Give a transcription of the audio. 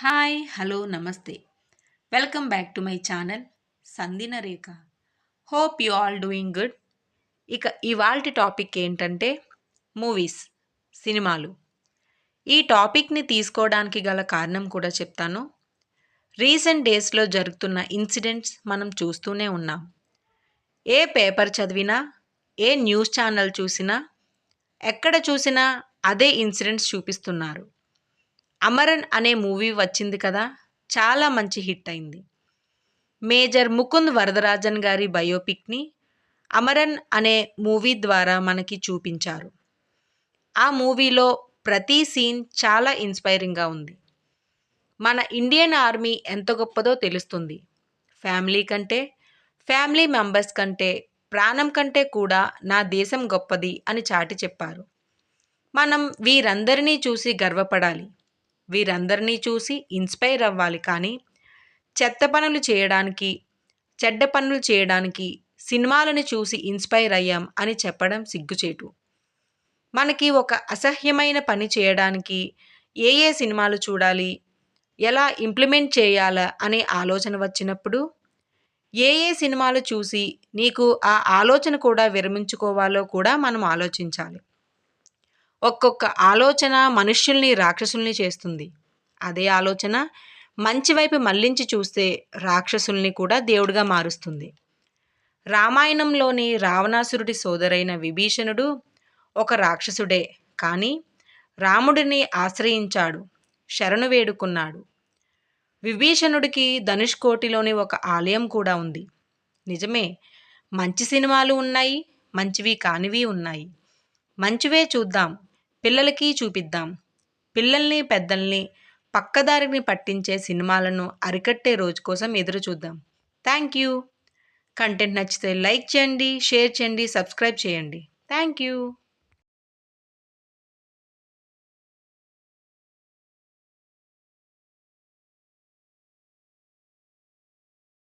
Hi hello namaste welcome back to my channel Sandhina Rekha. Hope you all doing good. ఇక ఇవాల్టి topic ఏంటంటే movies, సినిమాలు. ఈ టాపిక్ని తీసుకోవడానికి గల కారణం కూడా చెప్తాను. రీసెంట్ డేస్లో జరుగుతున్న ఇన్సిడెంట్స్ మనం చూస్తూనే ఉన్నాం. ఏ పేపర్ చదివినా, ఏ న్యూస్ ఛానల్ చూసినా, ఎక్కడ చూసినా అదే ఇన్సిడెంట్స్ చూపిస్తున్నారు. అమరన్ అనే మూవీ వచ్చింది కదా, చాలా మంచి హిట్ అయింది. మేజర్ ముకుంద్ వరదరాజన్ గారి బయోపిక్ని అమరన్ అనే మూవీ ద్వారా మనకి చూపించారు. ఆ మూవీలో ప్రతి సీన్ చాలా ఇన్స్పైరింగ్గా ఉంది. మన ఇండియన్ ఆర్మీ ఎంత గొప్పదో తెలుస్తుంది. ఫ్యామిలీ కంటే, ఫ్యామిలీ మెంబర్స్ కంటే, ప్రాణం కంటే కూడా నా దేశం గొప్పది అని చాటి చెప్పారు. మనం వీరందరినీ చూసి గర్వపడాలి, వీరందరినీ చూసి ఇన్స్పైర్ అవ్వాలి. కానీ చెత్త పనులు చేయడానికి, చెడ్డ పనులు చేయడానికి సినిమాలను చూసి ఇన్స్పైర్ అయ్యాం అని చెప్పడం సిగ్గుచేటు. మనకి ఒక అసహ్యమైన పని చేయడానికి ఏ ఏ సినిమాలు చూడాలి, ఎలా ఇంప్లిమెంట్ చేయాలా అనే ఆలోచన వచ్చినప్పుడు ఏ ఏ సినిమాలు చూసి నీకు ఆ ఆలోచన కూడా విరమించుకోవాలో కూడా మనం ఆలోచించాలి. ఒక్కొక్క ఆలోచన మనుష్యుల్ని రాక్షసుల్ని చేస్తుంది. అదే ఆలోచన మంచి వైపు మళ్లించి చూస్తే రాక్షసుల్ని కూడా దేవుడిగా మారుస్తుంది. రామాయణంలోని రావణాసురుడి సోదరైన విభీషణుడు ఒక రాక్షసుడే, కానీ రాముడిని ఆశ్రయించాడు, శరణు వేడుకున్నాడు. విభీషణుడికి ధనుష్కోటిలోని ఒక ఆలయం కూడా ఉంది. నిజమే, మంచి సినిమాలు ఉన్నాయి, మంచివి కానివి ఉన్నాయి. మంచివే చూద్దాం, పిల్లలకి చూపిద్దాం. పిల్లల్ని పెద్దల్ని పక్కదారిని పట్టించే సినిమాలను అరికట్టే రోజు కోసం ఎదురు చూద్దాం. Thank you. కంటెంట్ నచ్చితే లైక్ చేయండి, షేర్ చేయండి, సబ్స్క్రైబ్ చేయండి. Thank you.